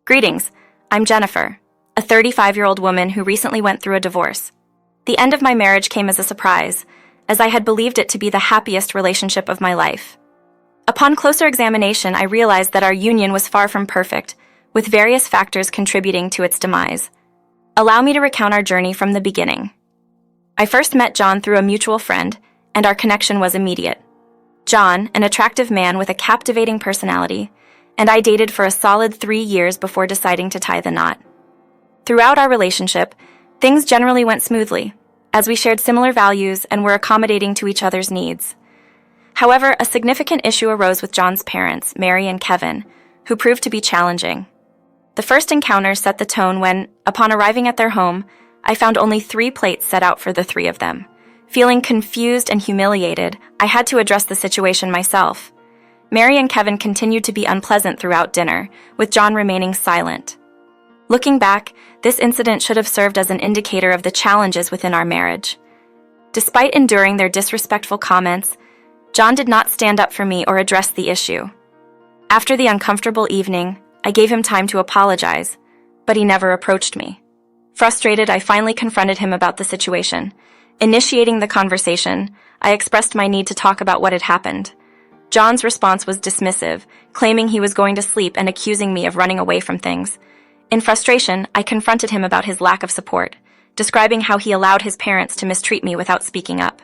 Greetings, I'm Jennifer, a 35-year-old woman who recently went through a divorce. The end of my marriage came as a surprise, as I had believed it to be the happiest relationship of my life. Upon closer examination, I realized that our union was far from perfect, with various factors contributing to its demise. Allow me to recount our journey from the beginning. I first met John through a mutual friend, and our connection was immediate. John, an attractive man with a captivating personality, and I dated for a solid 3 years before deciding to tie the knot. Throughout our relationship, things generally went smoothly, as we shared similar values and were accommodating to each other's needs. However, a significant issue arose with John's parents, Mary and Kevin, who proved to be challenging. The first encounter set the tone when, upon arriving at their home, I found only 3 plates set out for the 3 of them. Feeling confused and humiliated, I had to address the situation myself. Mary and Kevin continued to be unpleasant throughout dinner, with John remaining silent. Looking back, this incident should have served as an indicator of the challenges within our marriage. Despite enduring their disrespectful comments, John did not stand up for me or address the issue. After the uncomfortable evening, I gave him time to apologize, but he never approached me. Frustrated, I finally confronted him about the situation. Initiating the conversation, I expressed my need to talk about what had happened. John's response was dismissive, claiming he was going to sleep and accusing me of running away from things. In frustration, I confronted him about his lack of support, describing how he allowed his parents to mistreat me without speaking up.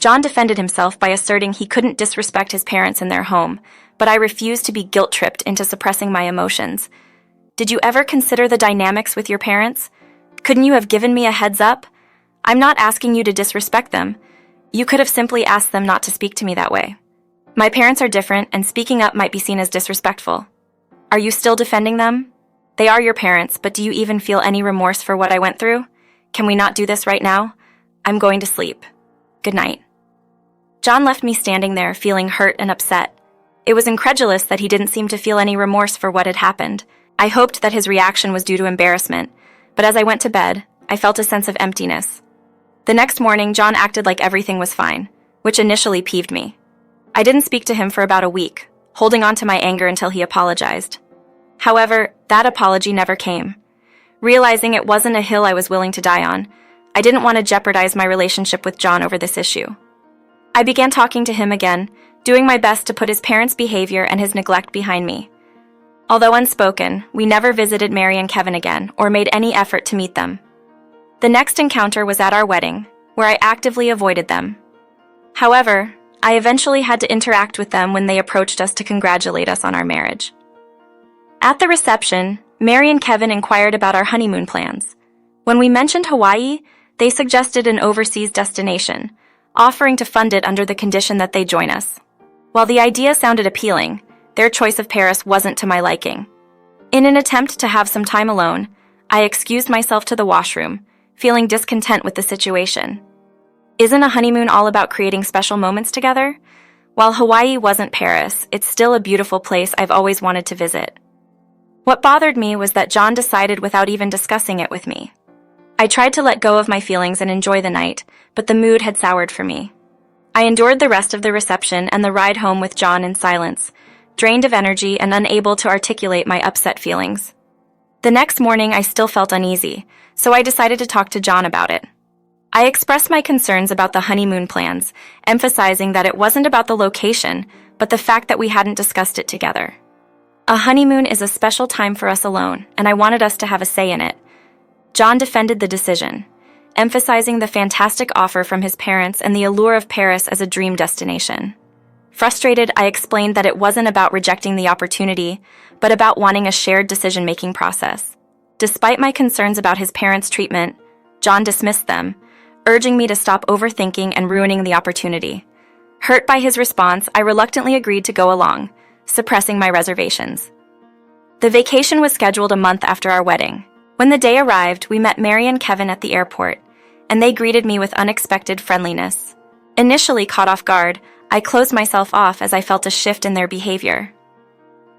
John defended himself by asserting he couldn't disrespect his parents in their home, but I refused to be guilt-tripped into suppressing my emotions. Did you ever consider the dynamics with your parents? Couldn't you have given me a heads up? I'm not asking you to disrespect them. You could have simply asked them not to speak to me that way. My parents are different, and speaking up might be seen as disrespectful. Are you still defending them? They are your parents, but do you even feel any remorse for what I went through? Can we not do this right now? I'm going to sleep. Good night. John left me standing there, feeling hurt and upset. It was incredulous that he didn't seem to feel any remorse for what had happened. I hoped that his reaction was due to embarrassment, but as I went to bed, I felt a sense of emptiness. The next morning, John acted like everything was fine, which initially peeved me. I didn't speak to him for about a week, holding on to my anger until he apologized. However, that apology never came. Realizing it wasn't a hill I was willing to die on, I didn't want to jeopardize my relationship with John over this issue. I began talking to him again, doing my best to put his parents' behavior and his neglect behind me. Although unspoken, we never visited Mary and Kevin again or made any effort to meet them. The next encounter was at our wedding, where I actively avoided them. However, I eventually had to interact with them when they approached us to congratulate us on our marriage. At the reception, Mary and Kevin inquired about our honeymoon plans. When we mentioned Hawaii, they suggested an overseas destination, offering to fund it under the condition that they join us. While the idea sounded appealing, their choice of Paris wasn't to my liking. In an attempt to have some time alone, I excused myself to the washroom, feeling discontent with the situation. Isn't a honeymoon all about creating special moments together? While Hawaii wasn't Paris, it's still a beautiful place I've always wanted to visit. What bothered me was that John decided without even discussing it with me. I tried to let go of my feelings and enjoy the night, but the mood had soured for me. I endured the rest of the reception and the ride home with John in silence, drained of energy and unable to articulate my upset feelings. The next morning, I still felt uneasy, so I decided to talk to John about it. I expressed my concerns about the honeymoon plans, emphasizing that it wasn't about the location, but the fact that we hadn't discussed it together. A honeymoon is a special time for us alone, and I wanted us to have a say in it. John defended the decision, emphasizing the fantastic offer from his parents and the allure of Paris as a dream destination. Frustrated, I explained that it wasn't about rejecting the opportunity, but about wanting a shared decision-making process. Despite my concerns about his parents' treatment, John dismissed them, urging me to stop overthinking and ruining the opportunity. Hurt by his response, I reluctantly agreed to go along, suppressing my reservations. The vacation was scheduled a month after our wedding. When the day arrived, we met Mary and Kevin at the airport, and they greeted me with unexpected friendliness. Initially caught off guard, I closed myself off as I felt a shift in their behavior.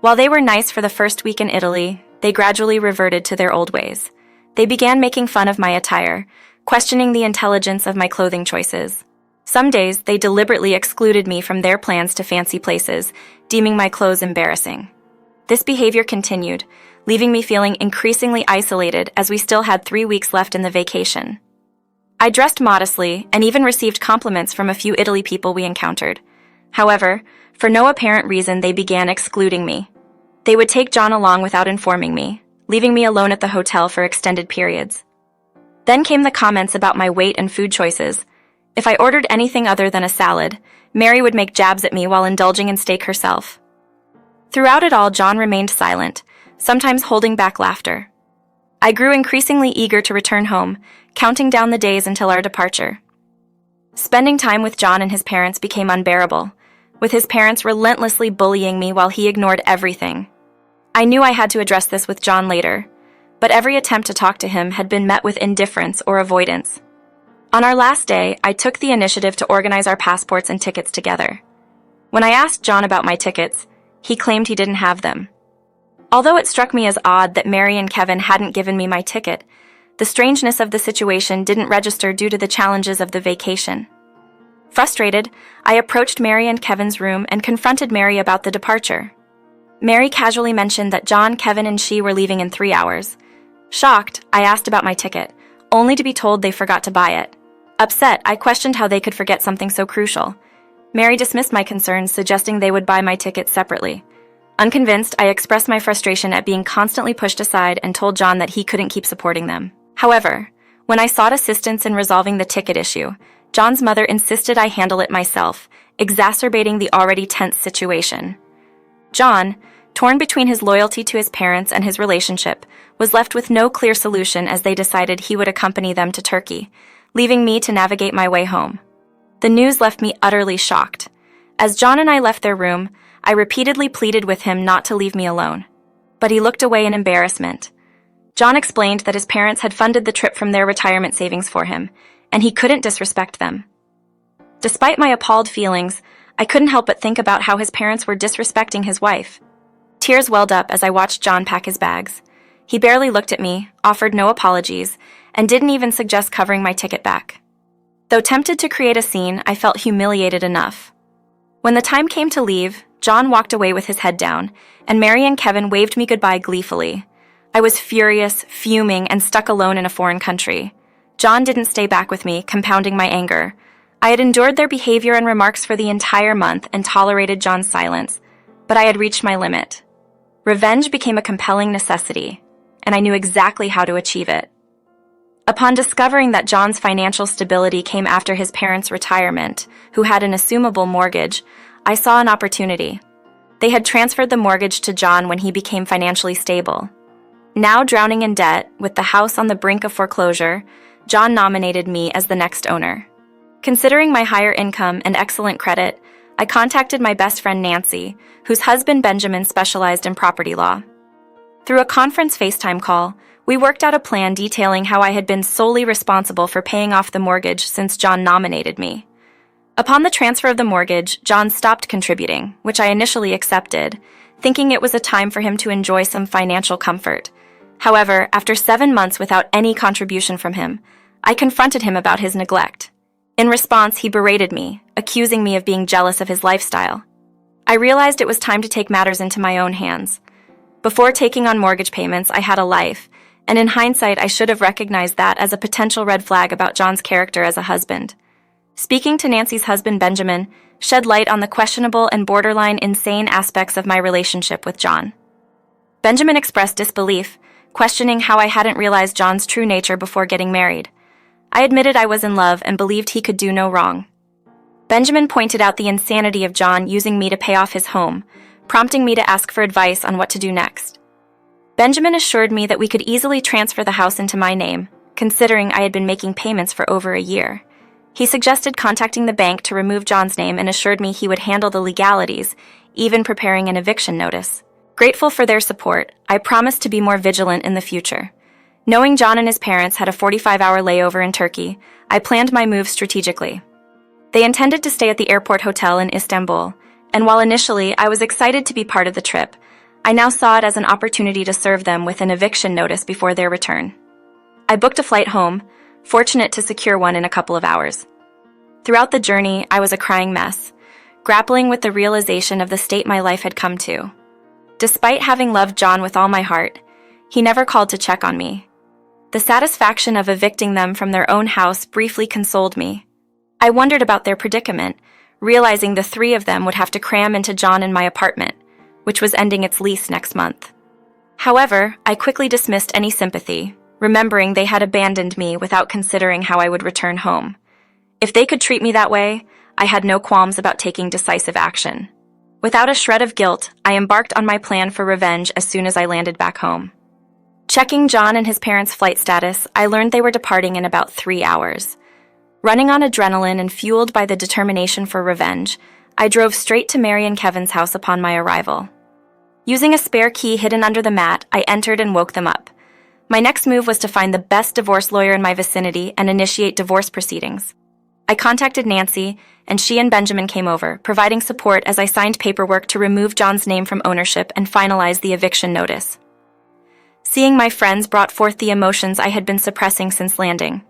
While they were nice for the first week in Italy, they gradually reverted to their old ways. They began making fun of my attire, questioning the intelligence of my clothing choices. Some days, they deliberately excluded me from their plans to fancy places, deeming my clothes embarrassing. This behavior continued, leaving me feeling increasingly isolated as we still had 3 weeks left in the vacation. I dressed modestly and even received compliments from a few Italy people we encountered. However, for no apparent reason, they began excluding me. They would take John along without informing me, leaving me alone at the hotel for extended periods. Then came the comments about my weight and food choices. If I ordered anything other than a salad, Mary would make jabs at me while indulging in steak herself. Throughout it all, John remained silent, sometimes holding back laughter. I grew increasingly eager to return home, counting down the days until our departure. Spending time with John and his parents became unbearable, with his parents relentlessly bullying me while he ignored everything. I knew I had to address this with John later, but every attempt to talk to him had been met with indifference or avoidance. On our last day, I took the initiative to organize our passports and tickets together. When I asked John about my tickets, he claimed he didn't have them. Although it struck me as odd that Mary and Kevin hadn't given me my ticket, the strangeness of the situation didn't register due to the challenges of the vacation. Frustrated, I approached Mary and Kevin's room and confronted Mary about the departure. Mary casually mentioned that John, Kevin, and she were leaving in 3 hours. Shocked, I asked about my ticket, only to be told they forgot to buy it. Upset, I questioned how they could forget something so crucial. Mary dismissed my concerns, suggesting they would buy my ticket separately. Unconvinced, I expressed my frustration at being constantly pushed aside and told John that he couldn't keep supporting them. However, when I sought assistance in resolving the ticket issue, John's mother insisted I handle it myself, exacerbating the already tense situation. John, torn between his loyalty to his parents and his relationship, was left with no clear solution as they decided he would accompany them to Turkey, leaving me to navigate my way home. The news left me utterly shocked. As John and I left their room, I repeatedly pleaded with him not to leave me alone. But he looked away in embarrassment. John explained that his parents had funded the trip from their retirement savings for him, and he couldn't disrespect them. Despite my appalled feelings, I couldn't help but think about how his parents were disrespecting his wife. Tears welled up as I watched John pack his bags. He barely looked at me, offered no apologies, and didn't even suggest covering my ticket back. Though tempted to create a scene, I felt humiliated enough. When the time came to leave, John walked away with his head down, and Mary and Kevin waved me goodbye gleefully. I was furious, fuming, and stuck alone in a foreign country. John didn't stay back with me, compounding my anger. I had endured their behavior and remarks for the entire month and tolerated John's silence, but I had reached my limit. Revenge became a compelling necessity, and I knew exactly how to achieve it. Upon discovering that John's financial stability came after his parents' retirement, who had an assumable mortgage, I saw an opportunity. They had transferred the mortgage to John when he became financially stable. Now drowning in debt, with the house on the brink of foreclosure, John nominated me as the next owner. Considering my higher income and excellent credit, I contacted my best friend Nancy, whose husband Benjamin specialized in property law. Through a conference FaceTime call, we worked out a plan detailing how I had been solely responsible for paying off the mortgage since John nominated me. Upon the transfer of the mortgage, John stopped contributing, which I initially accepted, thinking it was a time for him to enjoy some financial comfort. However, after 7 months without any contribution from him, I confronted him about his neglect. In response, he berated me, accusing me of being jealous of his lifestyle. I realized it was time to take matters into my own hands. Before taking on mortgage payments, I had a life, and in hindsight, I should have recognized that as a potential red flag about John's character as a husband. Speaking to Nancy's husband, Benjamin, shed light on the questionable and borderline insane aspects of my relationship with John. Benjamin expressed disbelief, questioning how I hadn't realized John's true nature before getting married. I admitted I was in love and believed he could do no wrong. Benjamin pointed out the insanity of John using me to pay off his home, prompting me to ask for advice on what to do next. Benjamin assured me that we could easily transfer the house into my name, considering I had been making payments for over a year. He suggested contacting the bank to remove John's name and assured me he would handle the legalities, even preparing an eviction notice. Grateful for their support, I promised to be more vigilant in the future. Knowing John and his parents had a 45-hour layover in Turkey, I planned my move strategically. They intended to stay at the airport hotel in Istanbul, and while initially I was excited to be part of the trip, I now saw it as an opportunity to serve them with an eviction notice before their return. I booked a flight home, fortunate to secure one in a couple of hours. Throughout the journey, I was a crying mess, grappling with the realization of the state my life had come to. Despite having loved John with all my heart, He never called to check on me. The satisfaction of evicting them from their own house briefly consoled me. I wondered about their predicament, realizing the three of them would have to cram into John and my apartment, which was ending its lease next month. However, I quickly dismissed any sympathy, remembering they had abandoned me without considering how I would return home. If they could treat me that way, I had no qualms about taking decisive action. Without a shred of guilt, I embarked on my plan for revenge as soon as I landed back home. Checking John and his parents' flight status, I learned they were departing in about 3 hours. Running on adrenaline and fueled by the determination for revenge, I drove straight to Mary and Kevin's house upon my arrival. Using a spare key hidden under the mat, I entered and woke them up. My next move was to find the best divorce lawyer in my vicinity and initiate divorce proceedings. I contacted Nancy, and she and Benjamin came over, providing support as I signed paperwork to remove John's name from ownership and finalize the eviction notice. Seeing my friends brought forth the emotions I had been suppressing since landing.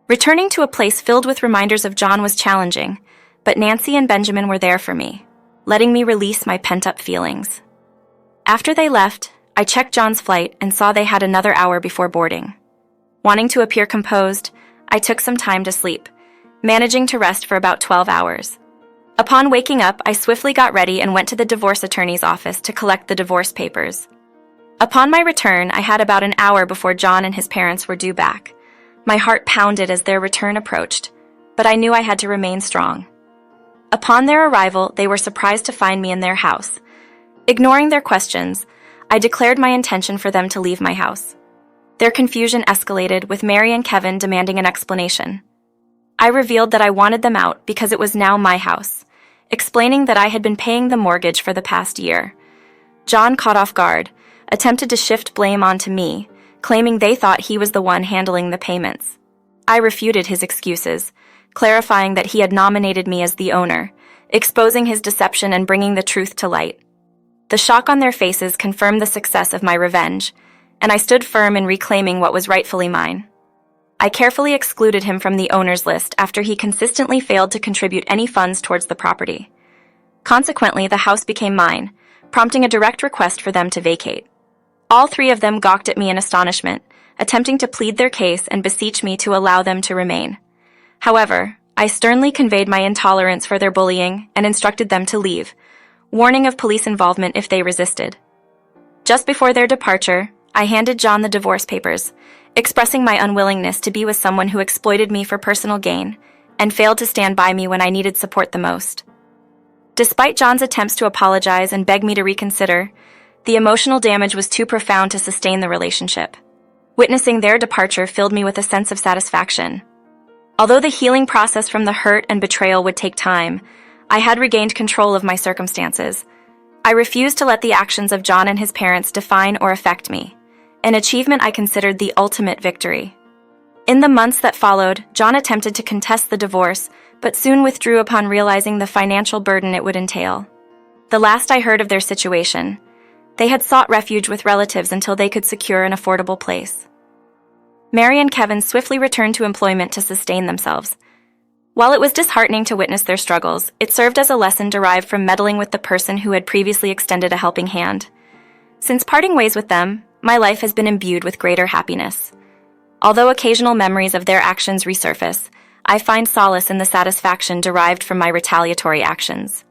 Returning to a place filled with reminders of John was challenging, but Nancy and Benjamin were there for me, letting me release my pent-up feelings. After they left, I checked John's flight and saw they had another hour before boarding. Wanting to appear composed, I took some time to sleep, managing to rest for about 12 hours. Upon waking up, I swiftly got ready and went to the divorce attorney's office to collect the divorce papers. Upon my return, I had about an hour before John and his parents were due back. My heart pounded as their return approached, but I knew I had to remain strong. Upon their arrival, they were surprised to find me in their house. Ignoring their questions, I declared my intention for them to leave my house. Their confusion escalated, with Mary and Kevin demanding an explanation. I revealed that I wanted them out because it was now my house, explaining that I had been paying the mortgage for the past year. John, caught off guard, attempted to shift blame onto me, claiming they thought he was the one handling the payments. I refuted his excuses, clarifying that he had nominated me as the owner, exposing his deception and bringing the truth to light. The shock on their faces confirmed the success of my revenge, and I stood firm in reclaiming what was rightfully mine. I carefully excluded him from the owner's list after he consistently failed to contribute any funds towards the property. Consequently, the house became mine, prompting a direct request for them to vacate. All three of them gawked at me in astonishment, attempting to plead their case and beseech me to allow them to remain. However, I sternly conveyed my intolerance for their bullying and instructed them to leave, warning of police involvement if they resisted. Just before their departure, I handed John the divorce papers, expressing my unwillingness to be with someone who exploited me for personal gain and failed to stand by me when I needed support the most. Despite John's attempts to apologize and beg me to reconsider, the emotional damage was too profound to sustain the relationship. Witnessing their departure filled me with a sense of satisfaction. Although the healing process from the hurt and betrayal would take time, I had regained control of my circumstances. I refused to let the actions of John and his parents define or affect me, an achievement I considered the ultimate victory. In the months that followed, John attempted to contest the divorce, but soon withdrew upon realizing the financial burden it would entail. The last I heard of their situation, they had sought refuge with relatives until they could secure an affordable place. Mary and Kevin swiftly returned to employment to sustain themselves. While it was disheartening to witness their struggles, it served as a lesson derived from meddling with the person who had previously extended a helping hand. Since parting ways with them, my life has been imbued with greater happiness. Although occasional memories of their actions resurface, I find solace in the satisfaction derived from my retaliatory actions.